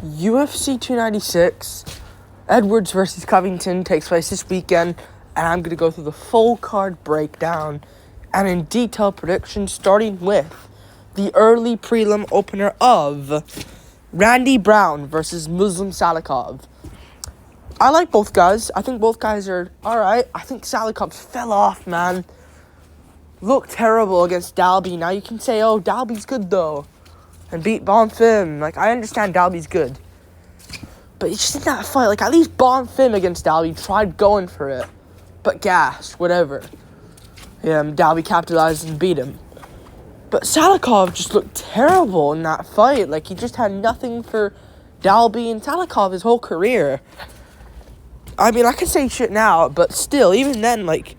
UFC 296, Edwards versus Covington takes place this weekend, and I'm going to go through the full card breakdown and in detail predictions, starting with the early prelim opener of Randy Brown versus Muslim Salikov. I like both guys. I think both guys are alright. I think Salikov fell off, man. Looked terrible against Dalby. Now you can say, oh, Dalby's good, though. And beat Bonfim. Like, I understand Dalby's good. But it's just in that fight, like, at least Bonfim against Dalby tried going for it. But gassed, whatever. Dalby capitalized and beat him. But Salikov just looked terrible in that fight. Like, he just had nothing for Dalby and Salikov his whole career. I mean, I can say shit now, but still, even then, like,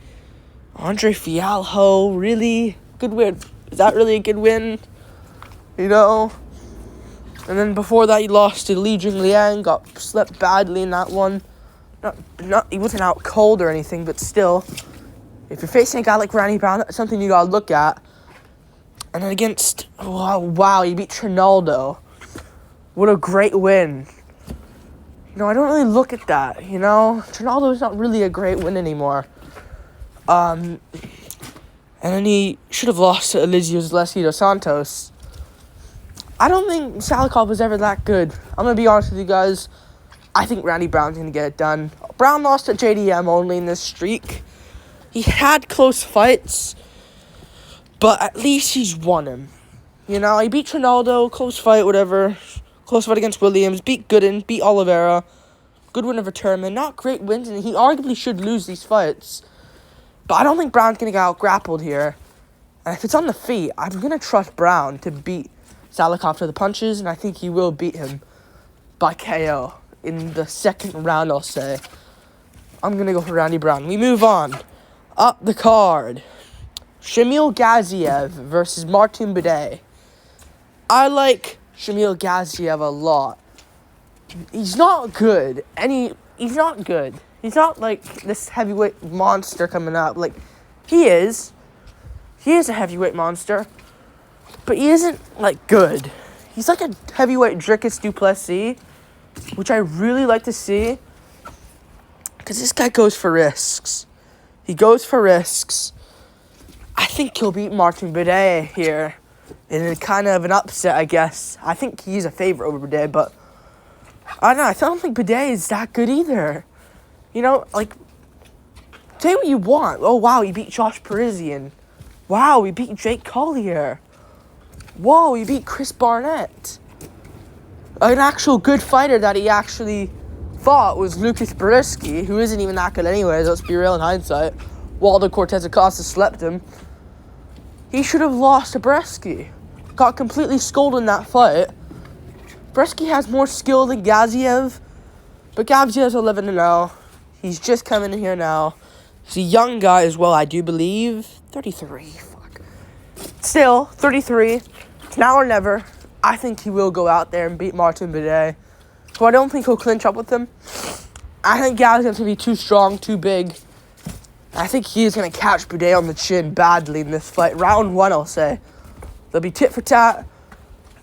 Andre Fialho, really? Good win. Is that really a good win? You know? And then before that, he lost to Li Jingliang, got slept badly in that one. He wasn't out cold or anything, but still, if you're facing a guy like Randy Brown, that's something you gotta look at. And then against, wow, he beat Trinaldo. What a great win. I don't really look at that, you know? Trinaldo is not really a great win anymore. And then he should have lost to Elizeu Zaleski dos Santos. I don't think Salikov was ever that good. I'm going to be honest with you guys. I think Randy Brown's going to get it done. Brown lost to JDM only in this streak. He had close fights, but at least he's won him. You know, he beat Trinaldo, close fight, whatever. Close fight against Williams, beat Gooden, beat Oliveira. Good win over Turman. Not great wins, and he arguably should lose these fights. But I don't think Brown's going to get out-grappled here. And if it's on the feet, I'm going to trust Brown to beat Salikov to the punches, and I think he will beat him by KO in the second round, I'll say. I'm going to go for Randy Brown. We move on. Up the card. Shamil Gaziev versus Martin Buday. I like Shamil Gaziev a lot. He's not good. He's not good. He's not like this heavyweight monster coming up. Like, he is. He is a heavyweight monster. But he isn't, like, good. He's like a heavyweight Dricus du Plessis, which I really like to see. Because this guy goes for risks. He goes for risks. I think he'll beat Martin Buday here. In kind of an upset, I guess. I think he's a favorite over Buday, but I don't know. I don't think Buday is that good either. You know, like, say what you want. Oh, wow, he beat Josh Parisian. Wow, he beat Jake Collier. Whoa, he beat Chris Barnett. An actual good fighter that he actually fought was Lucas Beriski, who isn't even that good anyways, let's be real in hindsight. Waldo Cortez Acosta slept him. He should have lost to Bresky. Got completely schooled in that fight. Bresky has more skill than Gaziev, but Gaziev's 11-0. He's just coming in here now. He's a young guy as well, I do believe. 33, fuck. Still, 33. It's now or never. I think he will go out there and beat Martin Buday, who I don't think he'll clinch up with him. I think Gaziev's going to be too strong, too big. I think he is going to catch Buday on the chin badly in this fight. Round one, I'll say. They'll be tit for tat.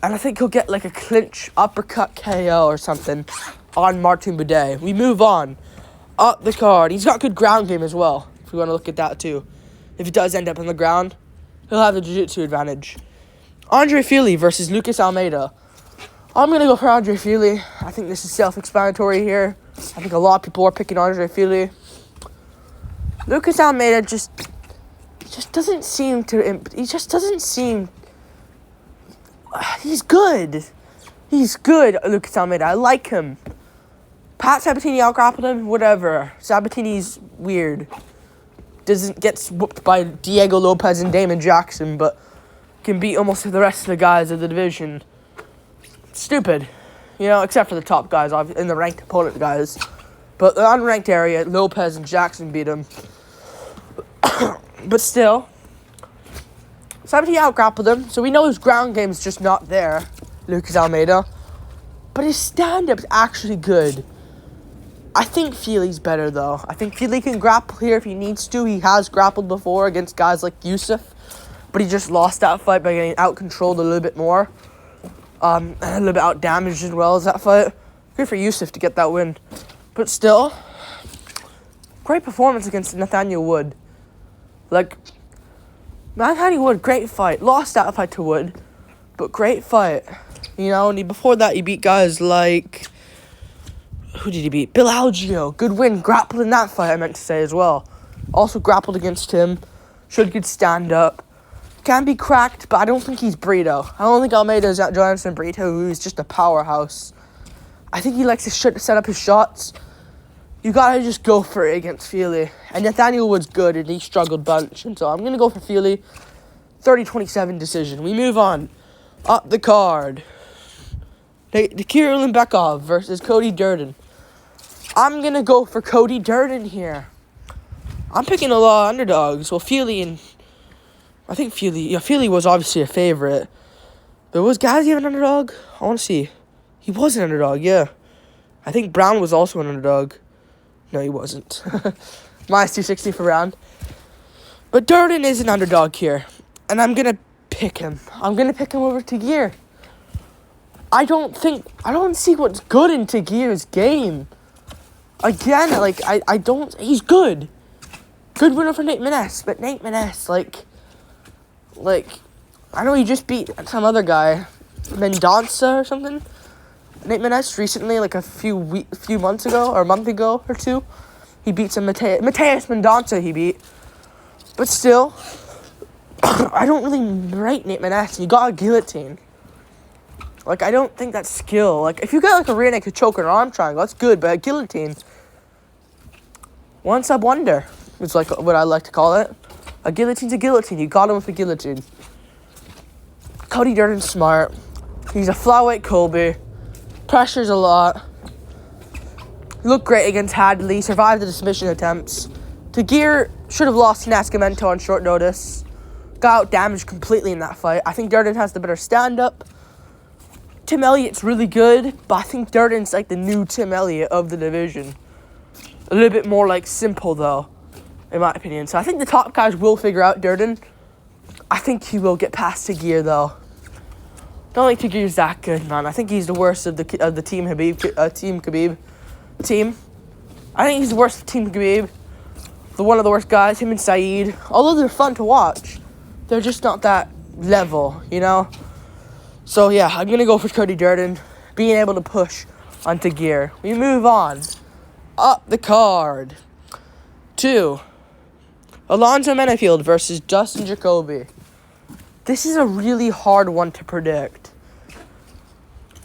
And I think he'll get like a clinch uppercut KO or something on Martin Buday. We move on. Up the card. He's got good ground game as well, if we want to look at that too. If he does end up on the ground, he'll have the jiu-jitsu advantage. Andre Fili versus Lucas Almeida. I'm going to go for Andre Fili. I think this is self-explanatory here. I think a lot of people are picking Andre Fili. Lucas Almeida just doesn't seem to... He just doesn't seem... He's good. He's good, Lucas Almeida. I like him. Pat Sabatini out-grappled him, whatever. Sabatini's weird. Gets whooped by Diego Lopez and Damon Jackson, but can beat almost the rest of the guys of the division. Stupid. You know, except for the top guys, and the ranked opponent guys. But the unranked area, Lopez and Jackson beat him. But still, Sabatini out-grappled him, so we know his ground game's just not there, Lucas Almeida. But his stand-up's actually good. I think Fili's better, though. I think Fili can grapple here if he needs to. He has grappled before against guys like Yusuf, but he just lost that fight by getting out-controlled a little bit more. And a little bit out damaged as well as that fight. Good for Yusuf to get that win. But still, great performance against Nathaniel Wood. Like, Nathaniel Wood, great fight. Lost that fight to Wood, but great fight. You know, and before that, he beat guys like... Who did he beat? Bill Algeo. Good win. Grappled in that fight, I meant to say as well. Also grappled against him. Showed good stand-up. Can be cracked, but I don't think he's Brito. I don't think Almeida's Jonathan Brito, who's just a powerhouse. I think he likes to set up his shots. You gotta just go for it against Feely. And Nathaniel Wood's good, and he struggled bunch. And so I'm gonna go for Feely. 30-27 decision. We move on. Up the card. Kirill Bekov versus Cody Durden. I'm gonna go for Cody Durden here. I'm picking a lot of underdogs. Well, Feely and... I think Feely was obviously a favorite. But was Gazzy an underdog? I want to see. He was an underdog, yeah. I think Brown was also an underdog. No, he wasn't. Minus 260 for Brown. But Durden is an underdog here. And I'm going to pick him. I'm going to pick him over Tagir. I don't see what's good in Tagir's game. Again, like, I don't... He's good. Good winner for Nate Maness. But Nate Maness, like, I know he just beat some other guy, Mendonça or something. Nate Maness recently, like a few months ago, or a month ago or two, he beat some Mateus Mendonça he beat. But still, I don't really rate Nate Maness. You got a guillotine. Like, I don't think that's skill. Like, if you got like a rear naked choke or an arm triangle, that's good, but a guillotine, one sub wonder is like what I like to call it. A guillotine's a guillotine. You got him with a guillotine. Cody Durden's smart. He's a flyweight Kobe. Pressures a lot. Looked great against Hadley. Survived the submission attempts. Tagir should have lost to Nascimento on short notice. Got out damaged completely in that fight. I think Durden has the better stand-up. Tim Elliott's really good, but I think Durden's like the new Tim Elliott of the division. A little bit more like simple though, in my opinion. So I think the top guys will figure out Durden. I think he will get past Tagir though. Don't think Tagir's that good, man. I think he's the worst of the team Khabib team. I think he's the worst of Team Khabib. One of the worst guys, him and Saeed. Although they're fun to watch, they're just not that level, you know? So yeah, I'm going to go for Cody Durden being able to push on Tagir. We move on. Up the card to Alonzo Menafield versus Justin Jacoby. This is a really hard one to predict.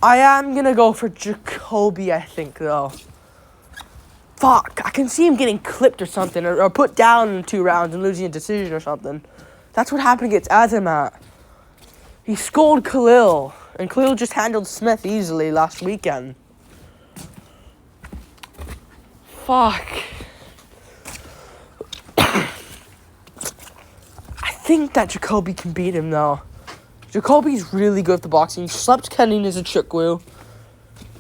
I am going to go for Jacoby, I think, though. Fuck, I can see him getting clipped or something, or put down in 2 rounds and losing a decision or something. That's what happened against Azamat. He scolded Khalil, and Khalil just handled Smith easily last weekend. Fuck. I think that Jacoby can beat him, though. Jacoby's really good at the boxing. He slept Kenny as a Chukwu.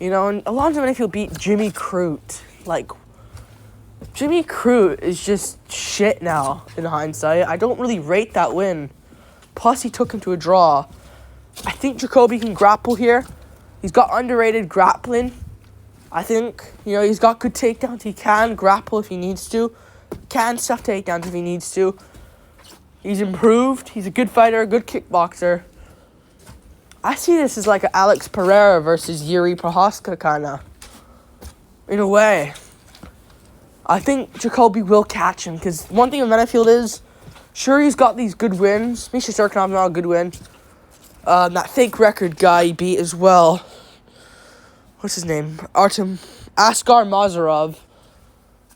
You know, and Alonzo Menafield beat Jimmy Crute. Like, Jimmy Crute is just shit now, in hindsight. I don't really rate that win. Plus, he took him to a draw. I think Jacoby can grapple here. He's got underrated grappling. I think, you know, he's got good takedowns. He can grapple if he needs to. Can stuff takedowns if he needs to. He's improved. He's a good fighter, a good kickboxer. I see this as like an Alex Pereira versus Yuri Prohaska kind of. In a way. I think Jacoby will catch him, because one thing with Menafield is, sure, he's got these good wins. Misha Serkinov, not a good win. That fake record guy he beat as well. What's his name? Askar Mazarov.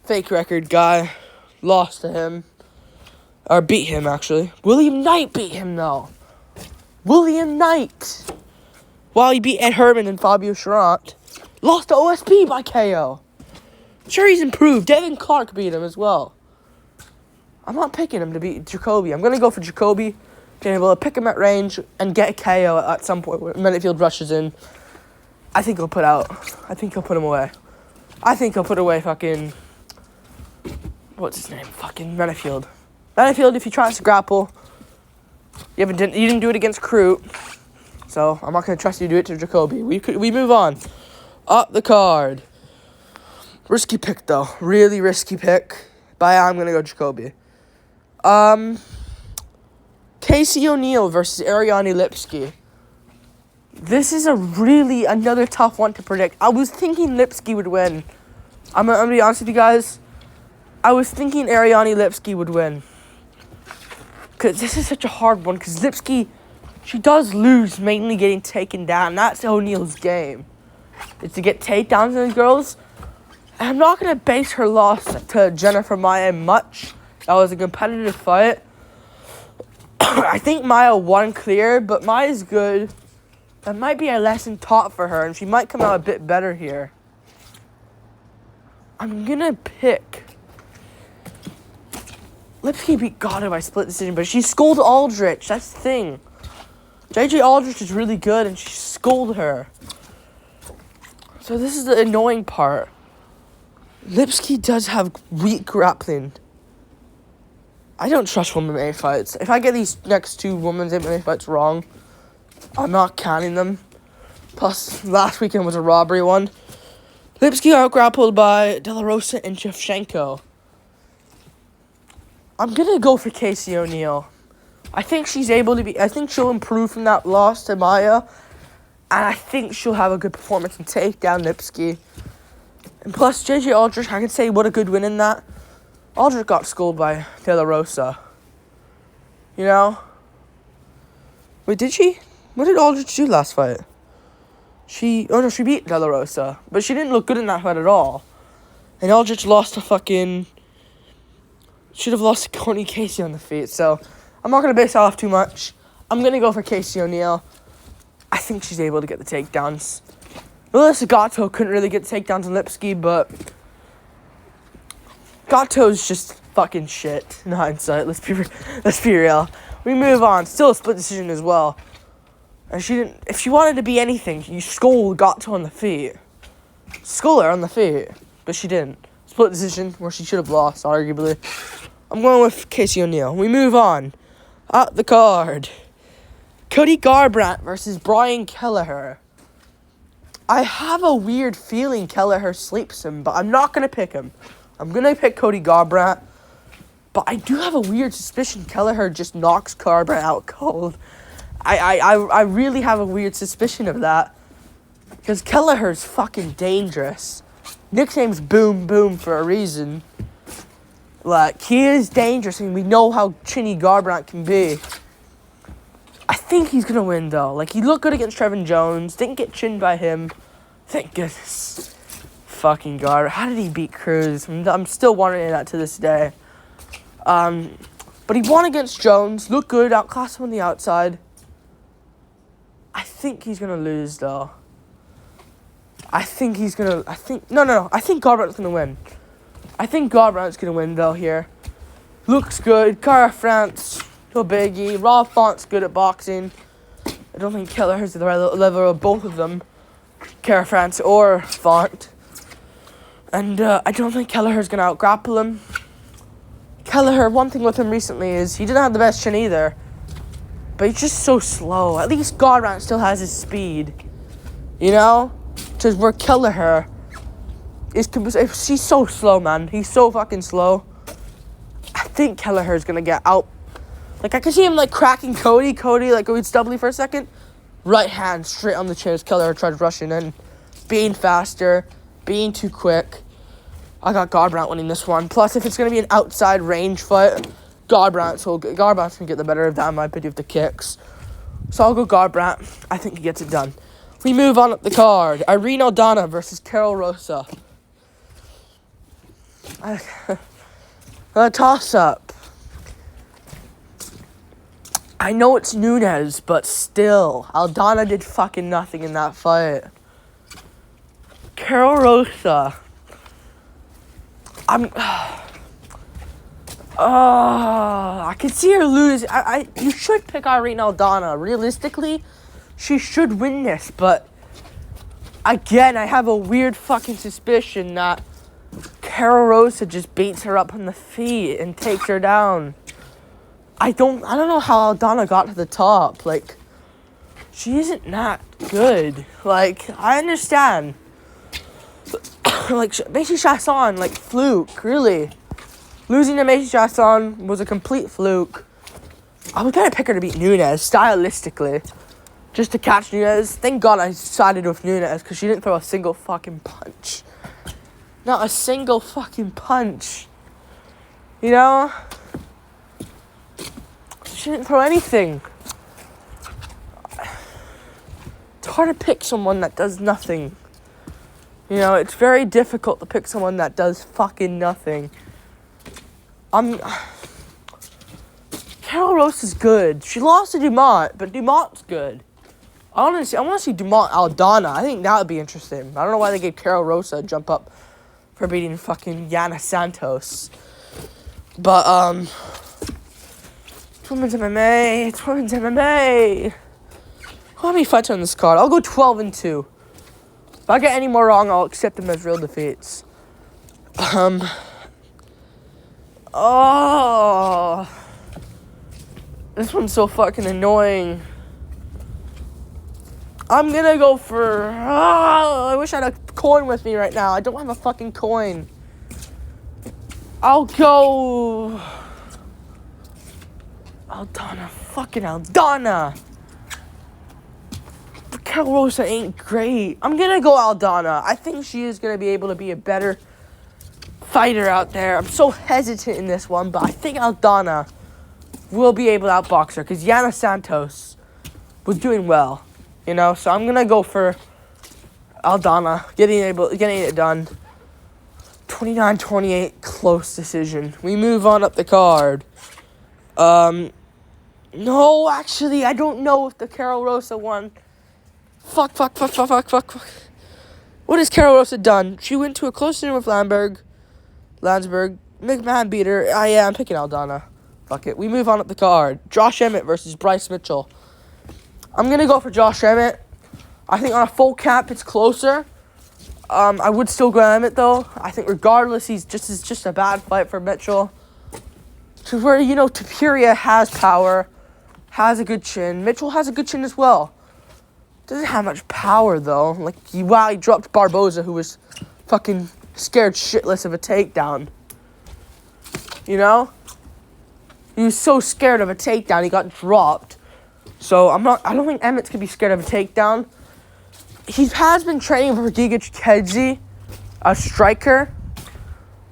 Fake record guy. Lost to him. Or beat him, actually. William Knight beat him, though. William Knight. While he beat Ed Herman and Fabio Charant. Lost to OSP by KO. Sure, he's improved. Devin Clark beat him as well. I'm not picking him to beat Jacoby. I'm going to go for Jacoby. Being able to pick him at range and get a KO at some point when Menafield rushes in. I think he'll put him away. I think he'll put away fucking... What's his name? Fucking Menafield. Menafield, if he tries to grapple... You didn't do it against Crute. so I'm not going to trust you to do it to Jacoby. We move on. Up the card. Risky pick, though. Really risky pick. But I'm going to go Jacoby. Casey O'Neill versus Ariane Lipski. This is another tough one to predict. I was thinking Lipski would win. I'm going to be honest with you guys. I was thinking Ariane Lipski would win. Because this is such a hard one. Because Lipski, she does lose mainly getting taken down. That's O'Neill's game. Is to get takedowns on the girls. And I'm not going to base her loss to Jennifer Maia much. That was a competitive fight. I think Maia won clear, but Maia's good. That might be a lesson taught for her, and she might come out a bit better here. I'm going to pick... Lipski beat Gatto by split decision, but she schooled Aldrich. That's the thing. JJ Aldrich is really good, and she schooled her. So this is the annoying part. Lipski does have weak grappling. I don't trust women MMA fights. If I get these next two women's MMA fights wrong, I'm not counting them. Plus, last weekend was a robbery one. Lipski out-grappled by De La Rosa and Shevchenko. I'm going to go for Casey O'Neill. I think she'll improve from that loss to Maia. And I think she'll have a good performance and take down Lipski. And plus, JJ Aldrich, I can say what a good win in that. Aldrich got schooled by De La Rosa. You know? Wait, did she? What did Aldrich do last fight? She beat De La Rosa. But she didn't look good in that fight at all. And Aldrich lost to should have lost to Courtney Casey on the feet. So, I'm not going to base that off too much. I'm going to go for Casey O'Neill. I think she's able to get the takedowns. Melissa Gatto couldn't really get the takedowns on Lipski, but Gatto's just fucking shit in hindsight. Let's be real. We move on. Still a split decision as well. And if she wanted to be anything, you school Gatto on the feet. School her on the feet. But she didn't. Split decision where she should have lost, arguably. I'm going with Casey O'Neill. We move on. At the card. Cody Garbrandt versus Brian Kelleher. I have a weird feeling Kelleher sleeps him, but I'm not going to pick him. I'm going to pick Cody Garbrandt. But I do have a weird suspicion Kelleher just knocks Garbrandt out cold. I really have a weird suspicion of that. Because Kelleher's fucking dangerous. Nickname's Boom Boom for a reason. Like, he is dangerous, and we know how chinny Garbrandt can be. I think he's going to win, though. Like, he looked good against Trevin Jones. Didn't get chinned by him. Thank goodness. Fucking Garbrandt. How did he beat Cruz? I'm still wondering that to this day. But he won against Jones. Looked good. Outclassed him on the outside. I think he's going to lose, though. I think Garbrandt's going to win. I think Garbrandt's going to win, though, here. Looks good. Cara France, no biggie. Rob Font's good at boxing. I don't think Kelleher's at the right level of both of them. Cara France or Font. And I don't think Kelleher's going to out-grapple him. Kelleher, one thing with him recently is he didn't have the best chin either. But he's just so slow. At least Garbrandt still has his speed. You know? Just where Kelleher she's so slow, man. He's so fucking slow. I think Kelleher's gonna get out. Like, I could see him, like, cracking Cody. Cody, like, going stubbly for a second. Right hand straight on the chin as Kelleher tried rushing in. Being faster. Being too quick. I got Garbrandt winning this one. Plus, if it's gonna be an outside range fight, Garbrandt's gonna get the better of that, in my opinion, with the kicks. So I'll go Garbrandt. I think he gets it done. We move on up the card. Irene Aldana versus Carol Rosa. A toss-up. I know it's Nunes, but still. Aldana did fucking nothing in that fight. Carol Rosa. I could see her lose. You should pick Irene Aldana. Realistically, she should win this, but again, I have a weird fucking suspicion that Carol Rosa just beats her up on the feet and takes her down. I don't know how Aldana got to the top. Like, she isn't not good. Like, I understand. Like, Macy Chasson, like, fluke, really. Losing to Macy Chasson was a complete fluke. I was going to pick her to beat Nunes, stylistically. Just to catch Nunes. Thank God I sided with Nunes, because she didn't throw a single fucking punch. Not a single fucking punch. You know? She didn't throw anything. It's hard to pick someone that does nothing. You know, it's very difficult to pick someone that does fucking nothing. Carol Rose is good. She lost to Dumont, but Dumont's good. I want to see Dumont Aldana. I think that would be interesting. I don't know why they gave Carol Rosa a jump up for beating fucking Yana Santos. But, it's women's MMA. It's women's MMA. How many fights are on this card? I'll go 12-2. If I get any more wrong, I'll accept them as real defeats. Oh. This one's so fucking annoying. I'm gonna go for... Oh, I wish I had a coin with me right now. I don't have a fucking coin. I'll go... Aldana. Fucking Aldana. But Carol Rosa ain't great. I'm gonna go Aldana. I think she is gonna be able to be a better fighter out there. I'm so hesitant in this one, but I think Aldana will be able to outbox her because Yana Santos was doing well, you know. So I'm gonna go for Aldana getting it done. 29-28, close decision. We move on up the card. No, actually, I don't know if the Carol Rosa one. Fuck. What has Carol Rosa done? She went to a close decision with Landsberg. McMahon beat her. I'm picking Aldana. Fuck it. We move on up the card. Josh Emmett versus Bryce Mitchell. I'm going to go for Josh Emmett. I think on a full cap, it's closer. I would still go Emmett, though. I think regardless, it's just a bad fight for Mitchell. To where, you know, Tapiria has power, has a good chin. Mitchell has a good chin as well. Doesn't have much power, though. Like, he dropped Barboza, who was fucking scared shitless of a takedown. You know? He was so scared of a takedown, he got dropped. So, I don't think Emmett's gonna be scared of a takedown. He has been training for Giga Chikadze, a striker.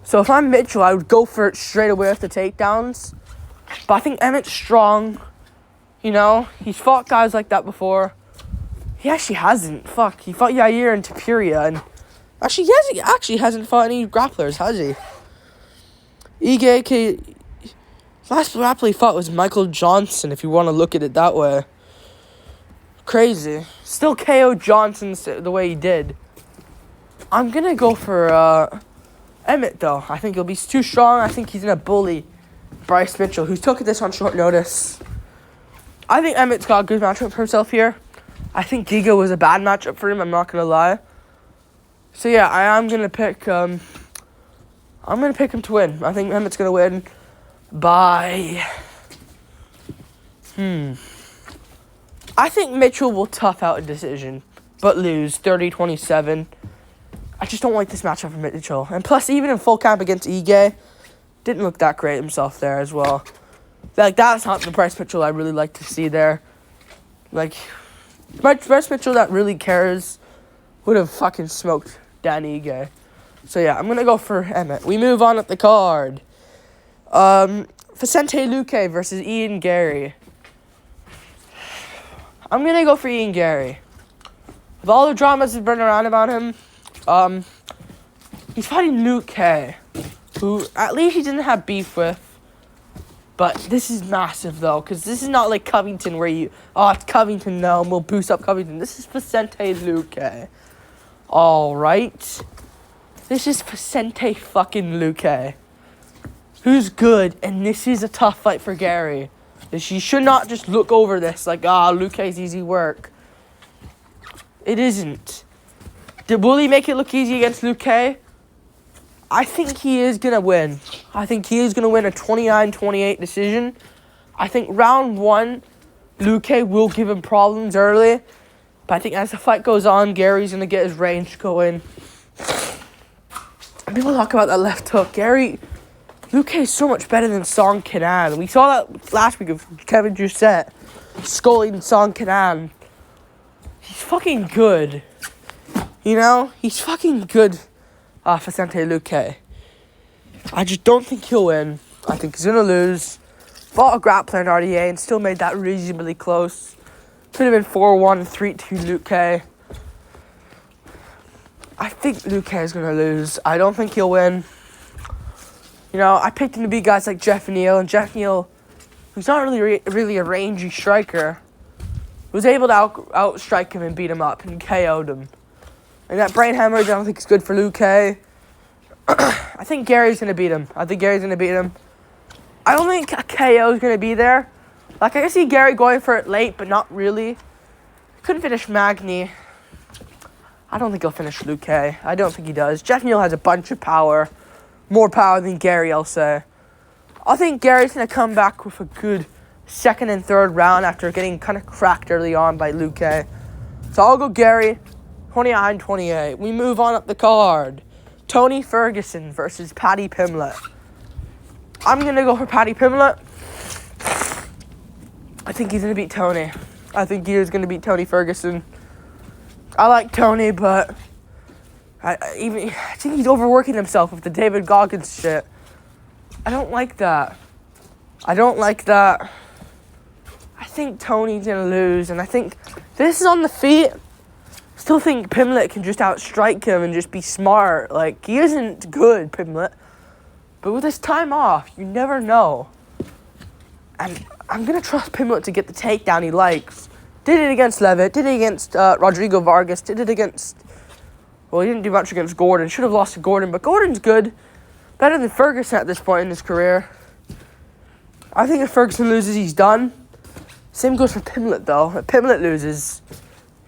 So, if I'm Mitchell, I would go for it straight away with the takedowns. But I think Emmett's strong. You know? He's fought guys like that before. He actually hasn't. Fuck. He fought Yair and Tapiria. And actually, he actually hasn't fought any grapplers, has he? Last grappler he fought was Michael Johnson, if you want to look at it that way. Crazy. Still KO Johnson the way he did. I'm going to go for Emmett, though. I think he'll be too strong. I think he's going to bully Bryce Mitchell, who took this on short notice. I think Emmett's got a good matchup for himself here. I think Giga was a bad matchup for him, I'm not going to lie. So, yeah, I am going to pick... I'm going to pick him to win. I think Emmett's going to win by... I think Mitchell will tough out a decision, but lose 30-27. I just don't like this matchup for Mitchell. And plus, even in full camp against Ige, didn't look that great himself there as well. Like, that's not the Bryce Mitchell I really like to see there. Like, Bryce Mitchell that really cares would have fucking smoked Danny Ige. So, yeah, I'm going to go for Emmett. We move on up the card. Vicente Luque versus Ian Gary. I'm going to go for Ian Gary. With all the dramas that's been around about him, he's fighting Luque, who at least he didn't have beef with. But this is massive, though, because this is not like Covington where it's Covington now, and we'll boost up Covington. This is Vicente Luque. All right. This is Vicente fucking Luque, who's good, and this is a tough fight for Gary. She should not just look over this like, Luque's easy work. It isn't. Will he make it look easy against Luque? I think he is going to win. I think he is going to win a 29-28 decision. I think round one, Luke will give him problems early. But I think as the fight goes on, Gary's going to get his range going. People talk about that left hook. Luke is so much better than Song Kenan. We saw that last week of Kevin Doucette scolding Song Kenan. He's fucking good. You know? He's fucking good, Vicente Luque. I just don't think he'll win. I think he's going to lose. Fought a grappler in RDA and still made that reasonably close. Could have been 4-1, 3-2 Luque. I think Luque is going to lose. I don't think he'll win. You know, I picked him to beat guys like Jeff Neal, and Jeff Neal, who's not really a rangy striker, was able to outstrike him and beat him up and KO'd him. And that brain hemorrhage, I don't think is good for Luque. I think Gary's going to beat him. I don't think a KO is going to be there. Like, I can see Gary going for it late, but not really. Couldn't finish Magny. I don't think he'll finish Luque. I don't think he does. Jeff Neal has a bunch of power. More power than Gary, I'll say. I think Gary's going to come back with a good second and third round after getting kind of cracked early on by Luque. So I'll go Gary, 29-28. We move on up the card. Tony Ferguson versus Paddy Pimblett. I'm going to go for Paddy Pimblett. I think he's going to beat Tony. I think he is going to beat Tony Ferguson. I like Tony, but I think he's overworking himself with the David Goggins shit. I don't like that. I think Tony's going to lose, and I think this is on the feet. Still think Pimblett can just outstrike him and just be smart. Like, he isn't good, Pimblett. But with his time off, you never know. And I'm going to trust Pimblett to get the takedown he likes. Did it against Levitt, did it against Rodrigo Vargas, did it against... Well, he didn't do much against Gordon. Should have lost to Gordon, but Gordon's good. Better than Ferguson at this point in his career. I think if Ferguson loses, he's done. Same goes for Pimblett, though. If Pimblett loses,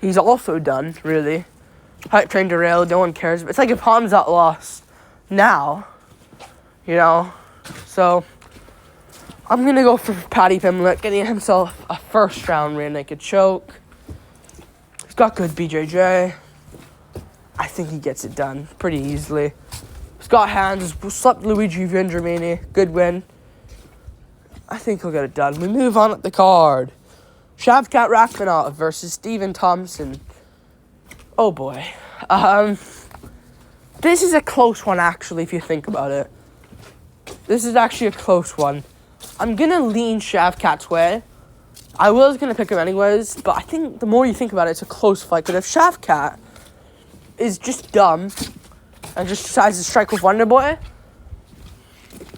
he's also done, really. Hype train derailed, no one cares. But it's like if Hamzat lost now, you know. So, I'm going to go for Paddy Pimblett, getting himself a first-round rear naked choke. He's got good BJJ. I think he gets it done pretty easily. Scott Hands slept Luigi Vendramini. Good win. I think he'll get it done. We move on up the card. Shavkat Rakhmonov versus Stephen Thompson. Oh boy. This is a close one, actually, if you think about it. This is actually a close one. I'm going to lean Shavkat's way. I was going to pick him anyways, but I think the more you think about it, it's a close fight. Because if Shavkat is just dumb and just decides to strike with Wonderboy,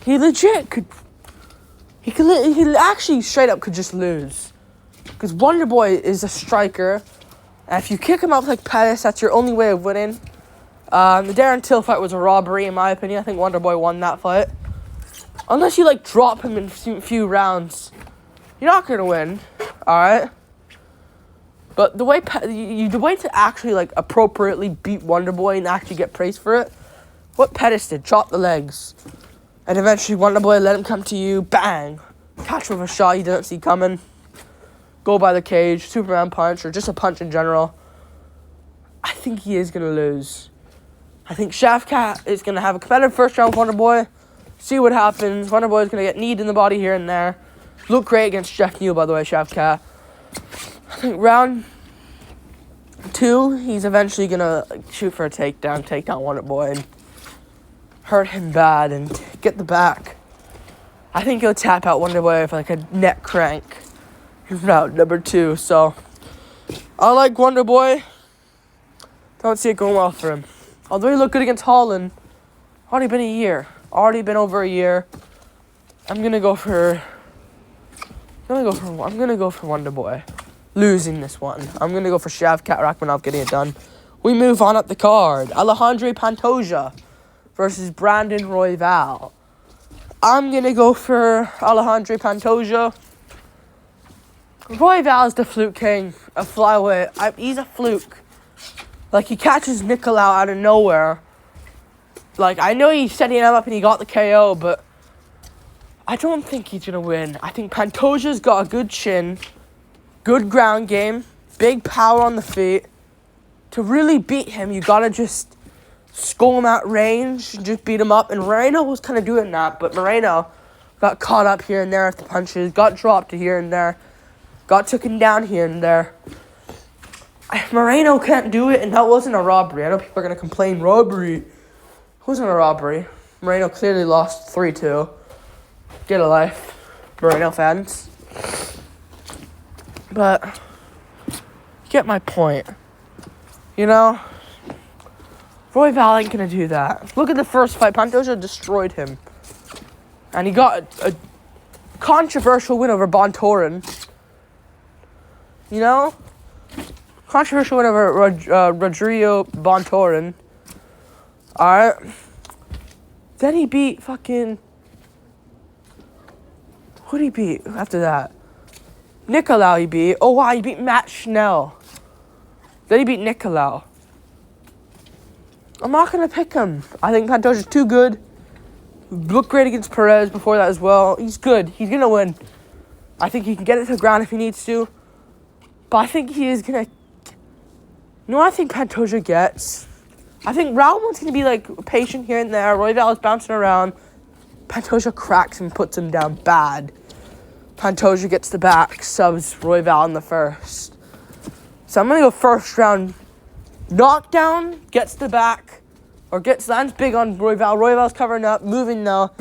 he legit could... He actually straight up could just lose. Because Wonderboy is a striker. And if you kick him out like Pettis, that's your only way of winning. The Darren Till fight was a robbery, in my opinion. I think Wonderboy won that fight. Unless you, like, drop him in a few rounds, you're not going to win. Alright? But the way to actually, like, appropriately beat Wonderboy and actually get praised for it, what Pettis did, chop the legs. And eventually Wonderboy let him come to you, bang. Catch with a shot you didn't see coming. Go by the cage, Superman punch, or just a punch in general. I think he is going to lose. I think Shavkat is going to have a competitive first round with Wonderboy. See what happens. Wonderboy is going to get kneed in the body here and there. Look great against Jeff Neal, by the way, Shavkat. I think round 2, he's eventually going to shoot for a take down Wonderboy and hurt him bad and get the back. I think he'll tap out Wonderboy with like a neck crank. Round number 2, so I like Wonderboy. Don't see it going well for him. Although he looked good against Holland. Already been over a year. I'm gonna go for Wonderboy losing this one. I'm gonna go for Shavkat Rakhmonov getting it done. We move on up the card. Alejandro Pantoja versus Brandon Royval. I'm gonna go for Alejandro Pantoja. Royval's the fluke king of flyweight. He's a fluke. Like, he catches Nicolau out of nowhere. Like, I know he's setting him up and he got the KO, but I don't think he's going to win. I think Pantoja's got a good chin. good ground game, big power on the feet. To really beat him, you gotta just school him at range, just beat him up. And Moreno was kind of doing that, but Moreno got caught up here and there with the punches, got dropped here and there, got taken down here and there. Moreno can't do it, and that wasn't a robbery. I know people are going to complain, robbery. It wasn't a robbery. Moreno clearly lost 3-2. Get a life, Moreno fans. But, you get my point. You know, Royval ain't going to do that. Look at the first fight. Pantoja destroyed him. And he got a controversial win over Bontorin. You know? Controversial win over Rodrigo Bontorin. Alright. Then he beat fucking... Who'd he beat after that? Nicolau he beat. Oh, wow, he beat Matt Schnell. Then he beat Nicolau. I'm not going to pick him. I think Pantoja's too good. Looked great against Perez before that as well. He's good. He's going to win. I think he can get it to the ground if he needs to. But I think he is going to... You know what I think Pantoja gets? I think Raul's going to be, like, patient here and there. Royval is bouncing around. Pantoja cracks and puts him down bad. Pantoja gets the back, subs Royval in the first. So I'm going to go first round. Knockdown, gets the back, or lands big on Royval. Royval's covering up, moving now.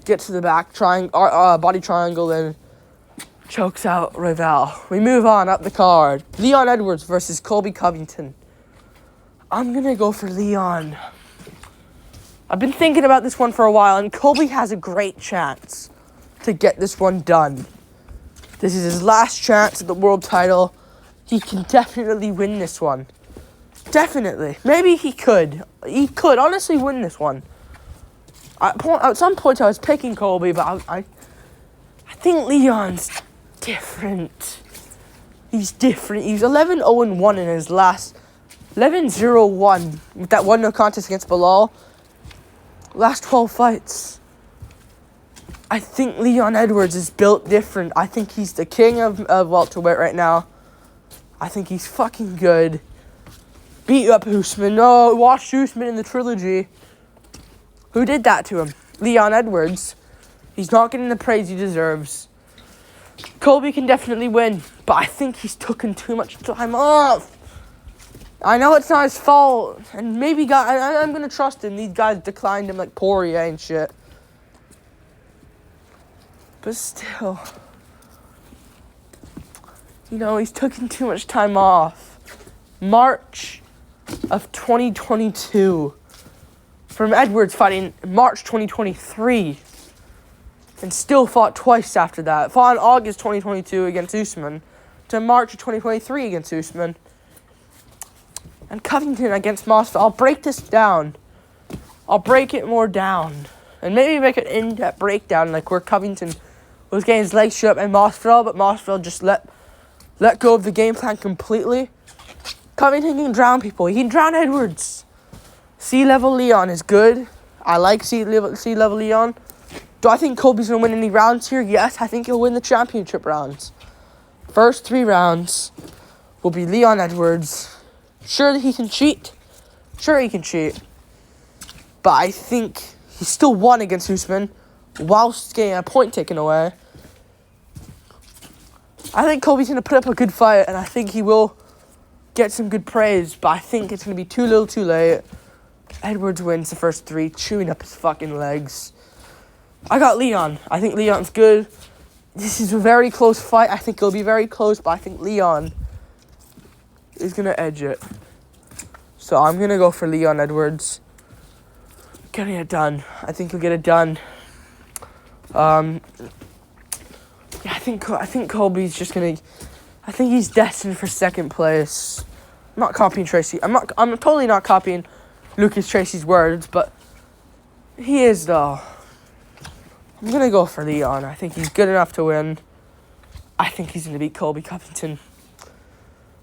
Gets to the back, body triangle, and chokes out Royval. We move on up the card. Leon Edwards versus Colby Covington. I'm going to go for Leon. I've been thinking about this one for a while, and Colby has a great chance to get this one done. This is his last chance at the world title. He can definitely win this one. Definitely. Maybe he could. He could honestly win this one. At some point I was picking Colby, but I think Leon's different. He's different. He's 11-0-1 in his last 11-0-1 with that 1-0 contest against Bilal. Last 12 fights. I think Leon Edwards is built different. I think he's the king of welterweight right now. I think he's fucking good. Beat up Usman. No, watched Usman in the trilogy. Who did that to him? Leon Edwards. He's not getting the praise he deserves. Colby can definitely win, but I think he's taken too much time off. I know it's not his fault, and maybe I'm going to trust him. These guys declined him like Poirier and shit. But still, you know, he's taken too much time off. March of 2022. From Edwards fighting March 2023. And still fought twice after that. Fought in August 2022 against Usman. To March of 2023 against Usman. And Covington against Masvidal. I'll break this down. I'll break it more down. And maybe make an in-depth breakdown like where Covington was getting his legs shut up and Masvidal. But Masvidal just let go of the game plan completely. Covington can drown people. He can drown Edwards. C-level Leon is good. I like C-level Leon. Do I think Colby's going to win any rounds here? Yes, I think he'll win the championship rounds. First 3 rounds will be Leon Edwards. Sure that he can cheat. Sure he can cheat. But I think he still won against Usman whilst getting a point taken away. I think Colby's going to put up a good fight, and I think he will get some good praise, but I think it's going to be too little too late. Edwards wins the first 3, chewing up his fucking legs. I got Leon. I think Leon's good. This is a very close fight. I think it'll be very close, but I think Leon is going to edge it. So I'm going to go for Leon Edwards. Getting it done. I think he'll get it done. Yeah, I think Colby's just going to... I think he's destined for second place. I'm not copying Tracy. I'm totally not copying Lucas Tracy's words, but he is, though. I'm going to go for Leon. I think he's good enough to win. I think he's going to beat Colby Covington.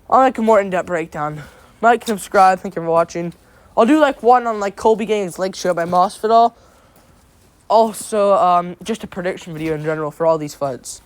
I'll make a more in-depth breakdown. Like and subscribe. Thank you for watching. I'll do one on Colby getting his leg shot by Masvidal. Also, just a prediction video in general for all these fights.